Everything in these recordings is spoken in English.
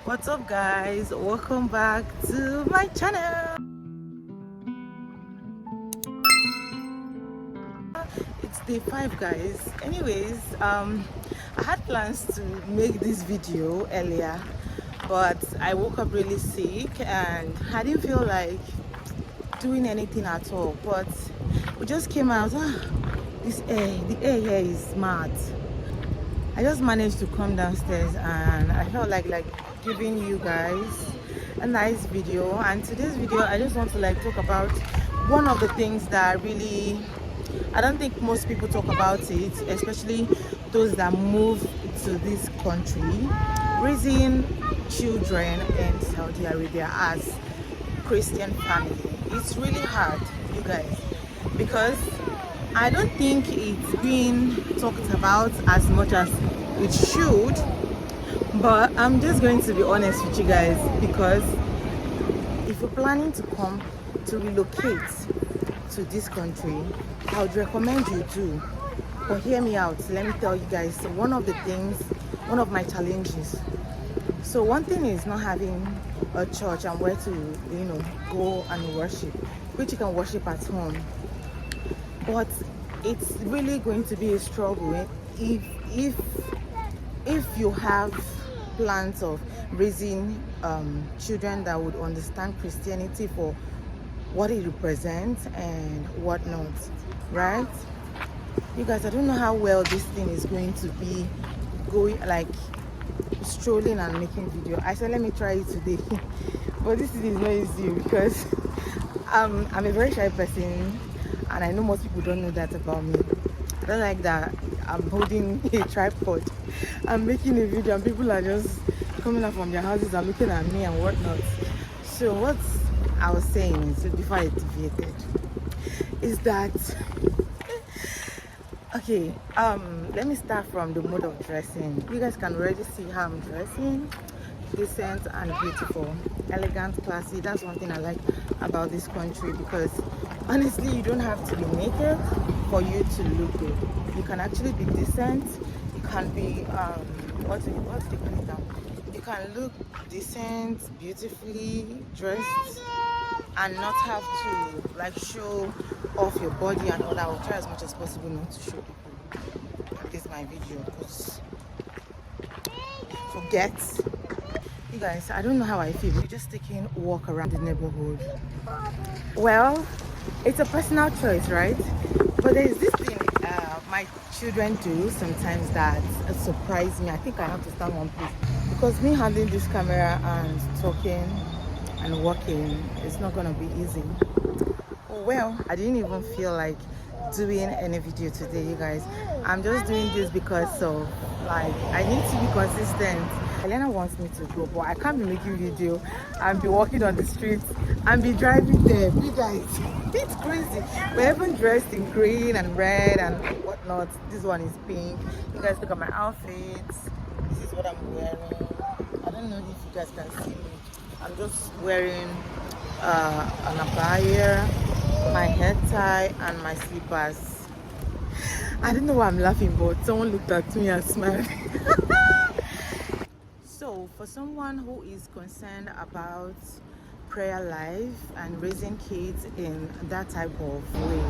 What's up, guys? Welcome back to my channel. It's day 5, guys. Anyways, I had plans to make this video earlier, but I woke up really sick and I didn't feel like doing anything at all. But we just came out. The air here is mad. I just managed to come downstairs and I felt like giving you guys a nice video. And today's video I just want to talk about one of the things that really I don't think most people talk about it, especially those that move to this country, raising children in Saudi Arabia as Christian family. It's really hard, you guys, because I don't think it's being talked about as much as it should. But I'm just going to be honest with you guys, because if you're planning to come to relocate to this country, I would recommend you do. But hear me out, let me tell you guys one of my challenges. So one thing is not having a church and where to go and worship, which you can worship at home. But it's really going to be a struggle if you have plans of raising children that would understand Christianity for what it represents and whatnot, right? You guys, I don't know how well this thing is going to be going, like strolling and making video. I said let me try it today but this is not easy because I'm a very shy person, and I know most people don't know that about me. I don't like that I'm holding a tripod, I'm making a video, and people are just coming up from their houses and looking at me and whatnot. So what I was saying is, before I deviated, is that okay, let me start from the mode of dressing. You guys can already see how I'm dressing. Decent and beautiful, elegant, classy. That's one thing I like about this country, because honestly you don't have to be naked for you to look good. You can actually be decent. You can be what's the call now? You can look decent, beautifully dressed, and not have to show off your body and all that. I will try as much as possible not to show people in this my video, because forget. You guys, I don't know how I feel. We're just taking a walk around the neighborhood. Well, it's a personal choice, right? But there's this thing my children do sometimes that surprise me. I think I have to stand one place, because me handling this camera and talking and walking is not gonna be easy. Well, I didn't even feel like doing any video today, you guys. I'm just doing this because of I need to be consistent. Elena wants me to go, but I can't be making video and be walking on the streets and be driving there. You guys, it's crazy. We're even dressed in green and red and whatnot. This one is pink. You guys look at my outfits. This is what I'm wearing. I don't know if you guys can see me. I'm just wearing an abaya, my hair tie, and my slippers. I don't know why I'm laughing, but someone looked at me and smiled. So for someone who is concerned about prayer life and raising kids in that type of way,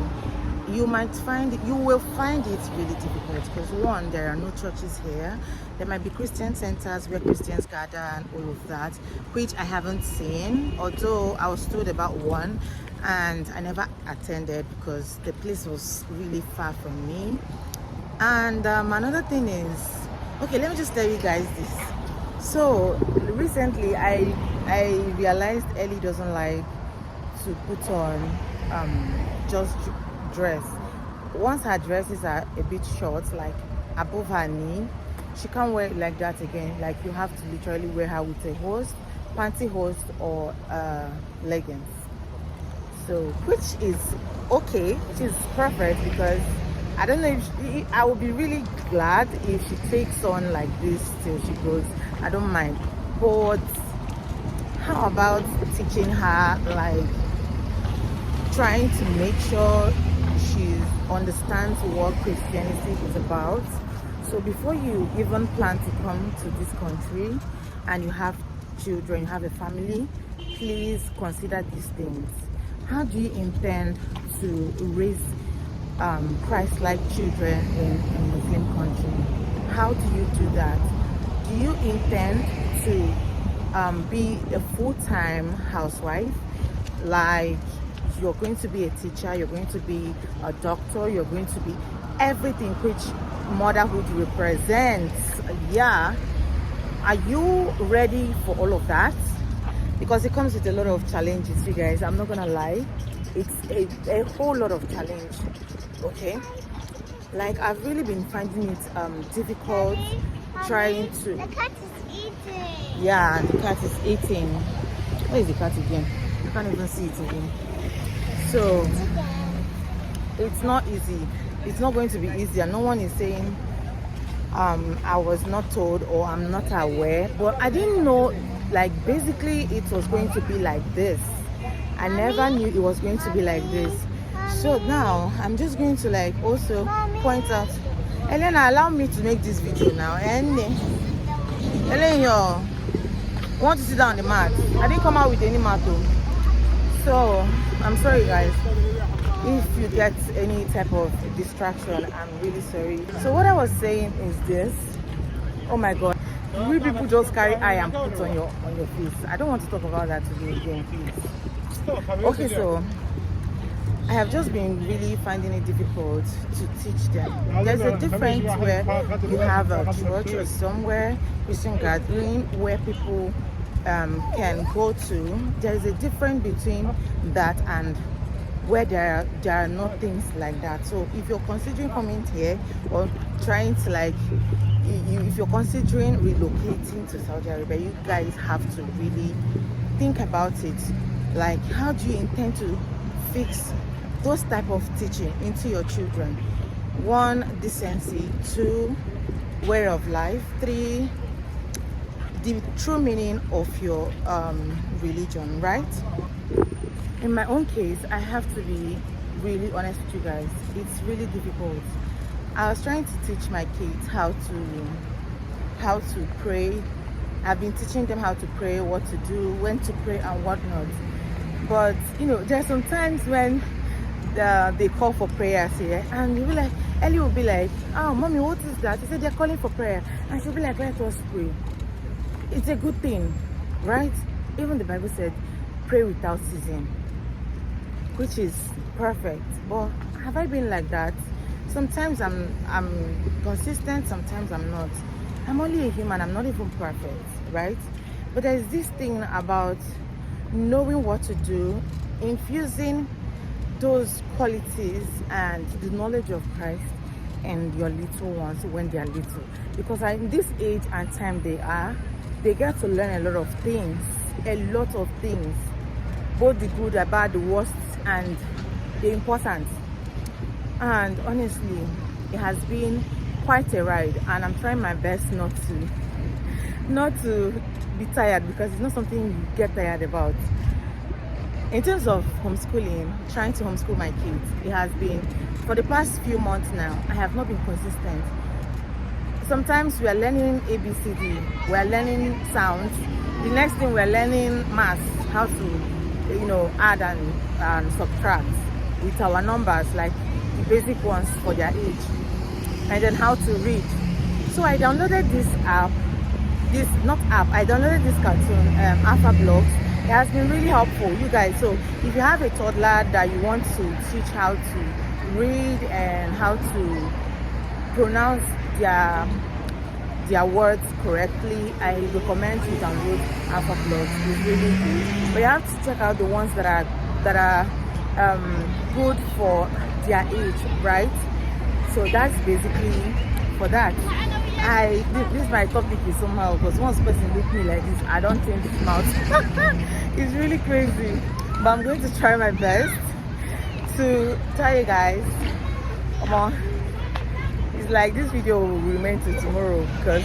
you will find it really difficult, because one, there are no churches here. There might be Christian centers where Christians gather and all of that, which I haven't seen, although I was told about one and I never attended because the place was really far from me. And another thing is, okay, let me just tell you guys this. So recently I realized Ellie doesn't like to put on just dress. Once her dresses are a bit short, like above her knee, she can't wear it like that again. Like you have to literally wear her with a hose, panty hose, or leggings. So which is okay, which is perfect, because I don't know if I would be really glad if she takes on like this till she goes. I don't mind. But how about teaching her, trying to make sure she understands what Christianity is about? So before you even plan to come to this country and you have children, you have a family, please consider these things. How do you intend to raise Christ-like children in a Muslim country? How do you do that? Do you intend to be a full-time housewife? Like, you're going to be a teacher, you're going to be a doctor, you're going to be everything which motherhood represents. Yeah. Are you ready for all of that? Because it comes with a lot of challenges, you guys. I'm not gonna lie. It's a whole lot of challenge. Okay? Like, I've really been finding it difficult trying to... The cat is eating. Yeah, the cat is eating. Where is the cat again? You can't even see it again. So, it's not easy. It's not going to be easier. No one is saying I was not told or I'm not aware, but I didn't know, like, basically it was going to be like this. I never knew it was going to be like this. So now I'm just going to, like, also point out, Elena, allow me to make this video now. And Elena, you want to sit down on the mat? I didn't come out with any mat though. So I'm sorry, guys. If you get any type of distraction, I'm really sorry. So what I was saying is this. Oh my God, we people just carry eye and put on your face. I don't want to talk about that today again, please. Okay, so I have just been really finding it difficult to teach them. There's a difference where you have a church or somewhere, Christian gathering, where people can go to. There's a difference between that and where there are not things like that. So if you're considering coming here or trying to, like, if you're considering relocating to Saudi Arabia, you guys have to really think about it. Like, how do you intend to fix those type of teaching into your children? 1, decency. 2, way of life. 3, the true meaning of your religion, right? In my own case, I have to be really honest with you guys. It's really difficult. I was trying to teach my kids how to pray. I've been teaching them how to pray, what to do, when to pray and whatnot. But you know, there's some times when they call for prayers here, and you'll be like, Ellie will be like, oh mommy, what is that? He said they're calling for prayer, and she'll be like, let us pray. It's a good thing, right? Even the Bible said, pray without ceasing, which is perfect. But have I been like that? Sometimes I'm consistent, sometimes I'm not. I'm only a human, I'm not even perfect, right? But there's this thing about knowing what to do, infusing those qualities and the knowledge of Christ and your little ones when they are little. Because in this age and time they get to learn a lot of things, both the good, the bad, the worst, and the important. And honestly, it has been quite a ride, and I'm trying my best not to be tired, because it's not something you get tired about. In terms of homeschooling, trying to homeschool my kids, it has been, for the past few months now, I have not been consistent. Sometimes we are learning ABCD, we are learning sounds. The next thing we're learning maths, how to, add and subtract with our numbers, like the basic ones for their age, and then how to read. So I downloaded this app, I downloaded this cartoon, Alpha Blogs. It has been really helpful, you guys. So if you have a toddler that you want to teach how to read and how to pronounce their words correctly, I recommend you download Alpha Blogs. It's really good. But you have to check out the ones that are good for their age, right? So that's basically for that. This my topic is somehow, because once person look me like this, I don't think it's mouth. It's really crazy, but I'm going to try my best to tell you guys. Come on, it's like this video will remain till tomorrow, because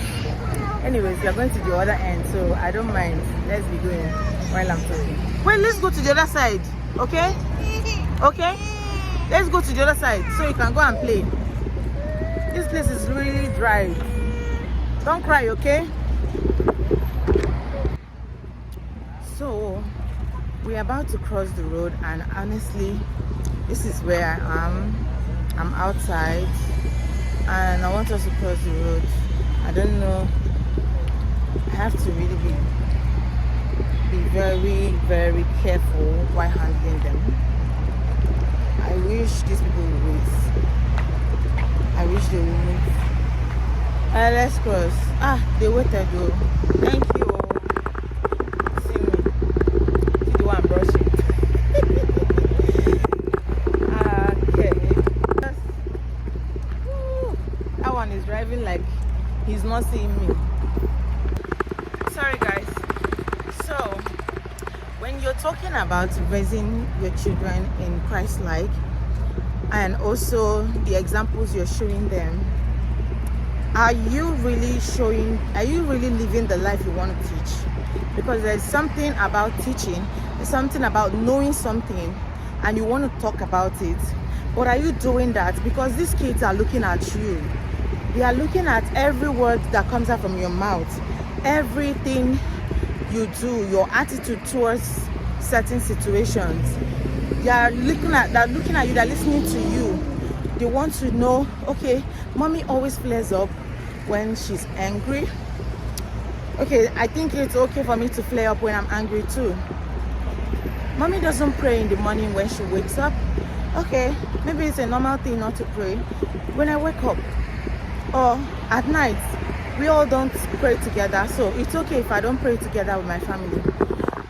anyways we are going to the other end, so I don't mind. Let's be going while I'm talking. Wait, let's go to the other side, okay? Okay, let's go to the other side so you can go and play. This place is really dry. Don't cry, okay? So we're about to cross the road, and honestly, this is where I am. I'm outside and I want us to cross the road. I don't know, I have to really be very, very careful while handling them. I wish these people would wait. I wish they would wait. Let's cross. They waited though. Thank you. See me. See the one brushing. Okay. That one is driving like he's not seeing me. Sorry guys. So when you're talking about raising your children in Christ-like, and also the examples you're showing them, are you really living the life you want to teach? Because there's something about teaching, there's something about knowing something and you want to talk about it, but are you doing that? Because these kids are looking at you. They are looking at every word that comes out from your mouth, everything you do, your attitude towards certain situations. They are looking at you, they're listening to you. They want to know, okay, mommy always flares up when she's angry. Okay, I think it's okay for me to flare up when I'm angry too. Mommy doesn't pray in the morning when she wakes up. Okay, maybe it's a normal thing not to pray when I wake up. Or at night, we all don't pray together, so it's okay if I don't pray together with my family.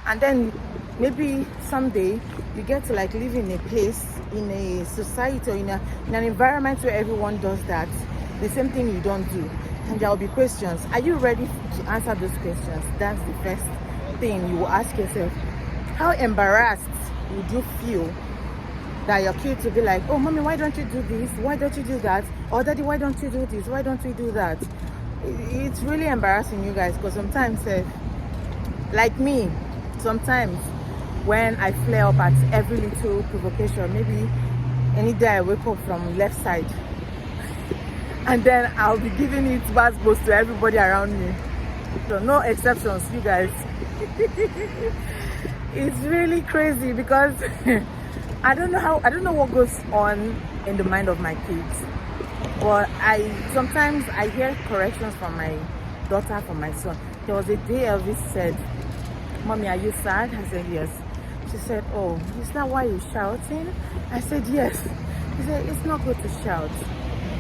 And then maybe someday you get to like live in a place, in a society, or in an environment where everyone does that, the same thing you don't do, and there will be questions. Are you ready to answer those questions? That's the first thing you will ask yourself. How embarrassed would you feel that your kids will be like, oh mommy, why don't you do this, why don't you do that, or daddy, why don't you do this, why don't we do that? It's really embarrassing, you guys, because sometimes like me, sometimes when I flare up at every little provocation, maybe any day I wake up from left side, and then I'll be giving it bad boost to everybody around me. So no exceptions, you guys. It's really crazy because I don't know what goes on in the mind of my kids. But sometimes I hear corrections from my daughter, from my son. There was a day Elvis said, "Mommy, are you sad?" I said, "Yes." She said, "Oh, is that why you're shouting?" I said, "Yes." He said, "It's not good to shout."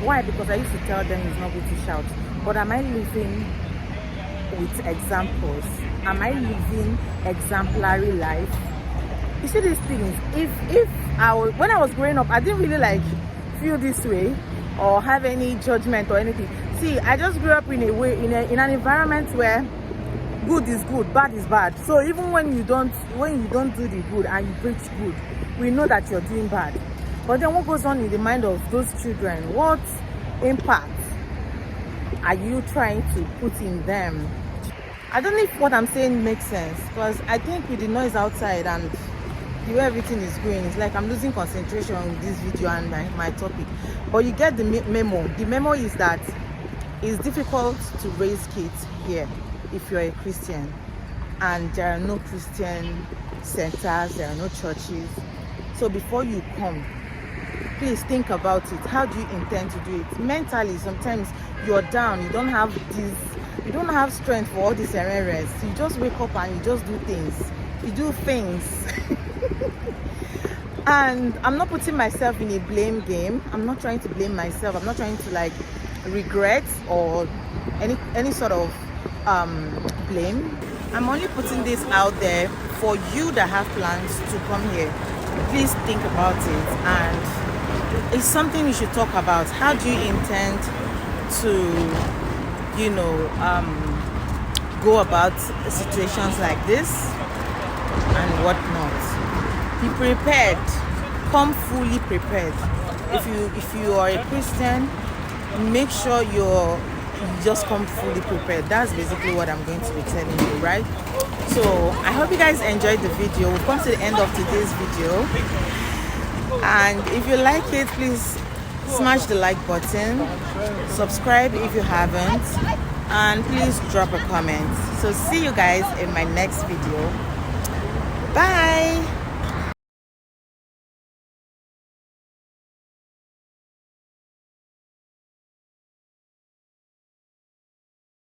Why? Because I used to tell them it's not good to shout. But am I living with examples? Am I living exemplary life? You see these things. When I was growing up, I didn't really like feel this way or have any judgment or anything. See, I just grew up in a way, in an environment where good is good, bad is bad. So even when you don't do the good and you preach good, we know that you're doing bad. But then what goes on in the mind of those children? What impact are you trying to put in them? I don't know if what I'm saying makes sense, because I think with the noise outside and the way everything is going, it's like I'm losing concentration on this video and my topic. But you get the memo. The memo is that it's difficult to raise kids here if you're a Christian, and there are no Christian centers, there are no churches. So before you come, please think about it. How do you intend to do it? Mentally, sometimes you're down, you don't have strength for all these errands. You just wake up and you just do things. You do things. And I'm not putting myself in a blame game. I'm not trying to blame myself. I'm not trying to like regret or any sort of blame. I'm only putting this out there for you that have plans to come here. Please think about it, and it's something you should talk about. How do you intend to, go about situations like this and whatnot? Be prepared. Come fully prepared. If you are a Christian, make sure you just come fully prepared. That's basically what I'm going to be telling you, right? So I hope you guys enjoyed the video. We've come to the end of today's video, and if you like it, please smash the like button, subscribe if you haven't, and please drop a comment. So see you guys in my next video. Bye.